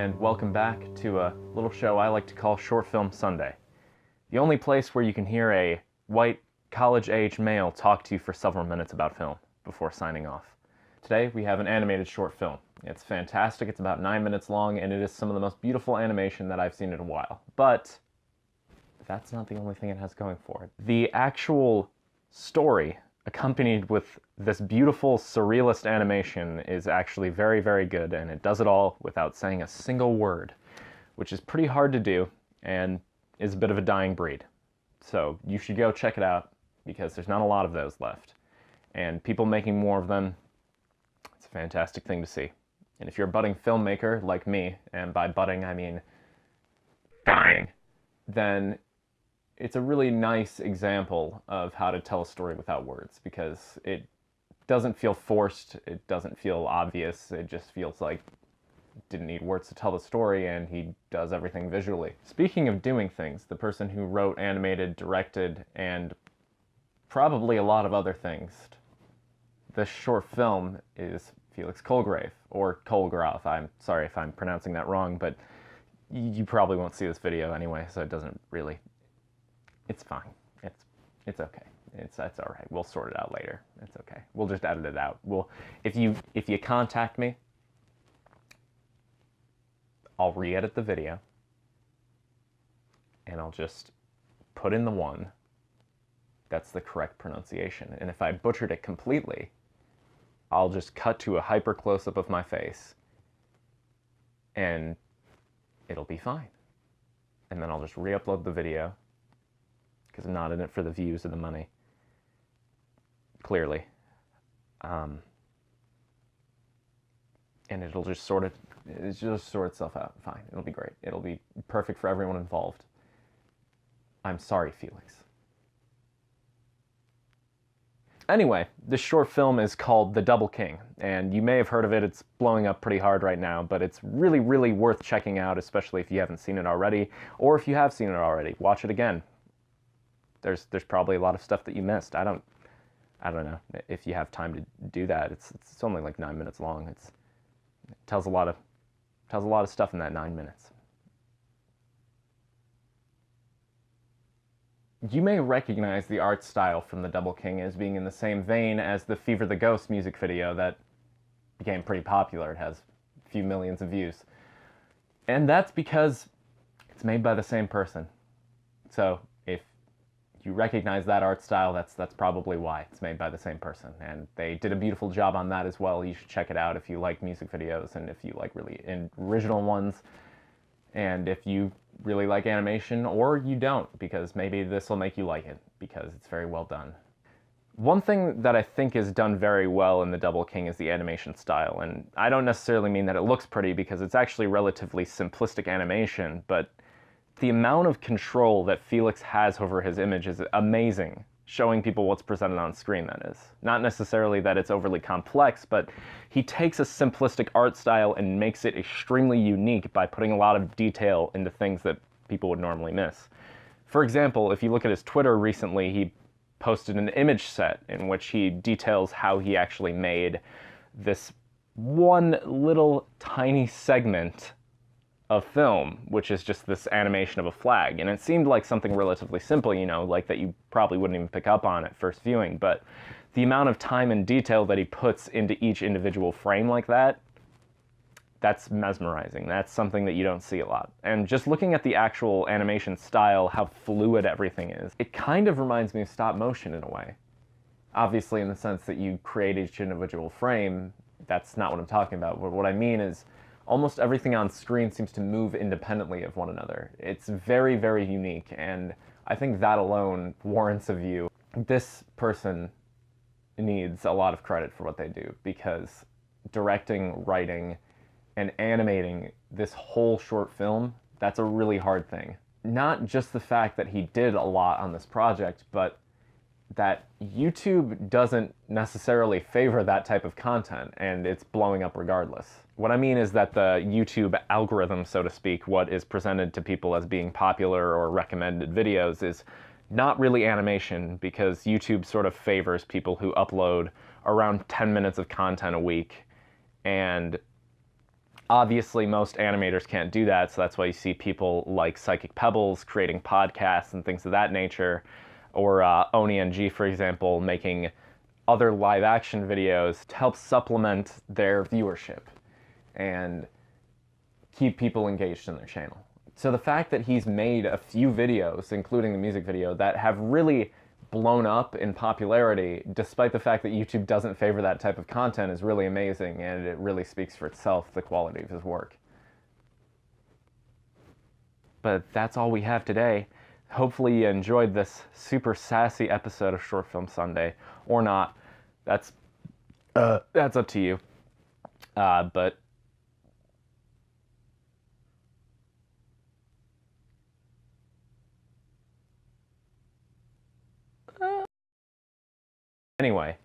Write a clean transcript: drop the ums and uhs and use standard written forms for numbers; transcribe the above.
and welcome back to a little show I like to call Short Film Sunday. The only place where you can hear a white, college-age male talk to you for several minutes about film before signing off. Today we have an animated short film. It's fantastic, it's about 9 minutes long, and it is some of the most beautiful animation that I've seen in a while. But that's not the only thing it has going for it. The actual story, accompanied with this beautiful surrealist animation, is actually very, very good, and it does it all without saying a single word, which is pretty hard to do and is a bit of a dying breed. So you should go check it out because there's not a lot of those left. And people making more of them, it's a fantastic thing to see. And if you're a budding filmmaker like me, and by budding I mean dying, then it's a really nice example of how to tell a story without words, because it doesn't feel forced, it doesn't feel obvious, it just feels like it didn't need words to tell the story, and he does everything visually. Speaking of doing things, the person who wrote, animated, directed, and probably a lot of other things, this short film is Felix Kolgrave, or Kolgraf. I'm sorry if I'm pronouncing that wrong, but you probably won't see this video anyway, so it doesn't really... It's fine. It's okay. It's all right. We'll sort it out later. It's okay. We'll just edit it out. If you contact me, I'll re-edit the video, and I'll just put in the one that's the correct pronunciation. And if I butchered it completely, I'll just cut to a hyper close-up of my face, and it'll be fine. And then I'll just re-upload the video, because I'm not in it for the views or the money, clearly. And it'll just sort itself out fine. It'll be great. It'll be perfect for everyone involved. I'm sorry, Felix. Anyway, this short film is called The Double King, and you may have heard of it. It's blowing up pretty hard right now, but it's really, really worth checking out, especially if you haven't seen it already, or if you have seen it already, watch it again. There's probably a lot of stuff that you missed. I don't know if you have time to do that. It's only like 9 minutes long. It tells a lot of stuff in that 9 minutes. You may recognize the art style from The Double King as being in the same vein as the Fever the Ghost music video that became pretty popular. It has a few millions of views. And that's because it's made by the same person. So if you recognize that art style, that's probably why. It's made by the same person, and they did a beautiful job on that as well. You should check it out if you like music videos, and if you like really original ones, and if you really like animation, or you don't, because maybe this will make you like it, because it's very well done. One thing that I think is done very well in The Double King is the animation style, and I don't necessarily mean that it looks pretty, because it's actually relatively simplistic animation, but the amount of control that Felix has over his image is amazing, showing people what's presented on screen, that is. Not necessarily that it's overly complex, but he takes a simplistic art style and makes it extremely unique by putting a lot of detail into things that people would normally miss. For example, if you look at his Twitter recently, he posted an image set in which he details how he actually made this one little tiny segment of film, which is just this animation of a flag. And it seemed like something relatively simple, you know, like that you probably wouldn't even pick up on at first viewing, but the amount of time and detail that he puts into each individual frame like that, that's mesmerizing. That's something that you don't see a lot. And just looking at the actual animation style, how fluid everything is, it kind of reminds me of stop motion in a way. Obviously in the sense that you create each individual frame, that's not what I'm talking about, but what I mean is almost everything on screen seems to move independently of one another. It's very, very unique, and I think that alone warrants a view. This person needs a lot of credit for what they do, because directing, writing, and animating this whole short film, that's a really hard thing. Not just the fact that he did a lot on this project, but that YouTube doesn't necessarily favor that type of content, and it's blowing up regardless. What I mean is that the YouTube algorithm, so to speak, what is presented to people as being popular or recommended videos, is not really animation, because YouTube sort of favors people who upload around 10 minutes of content a week, and Obviously, most animators can't do that, so that's why you see people like Psychic Pebbles creating podcasts and things of that nature, or OniNG, for example, making other live action videos to help supplement their viewership and keep people engaged in their channel. So the fact that he's made a few videos, including the music video, that have really blown up in popularity, despite the fact that YouTube doesn't favor that type of content, is really amazing, and it really speaks for itself, the quality of his work. But that's all we have today. Hopefully you enjoyed this super sassy episode of Short Film Sunday, or not. That's up to you. But anyway,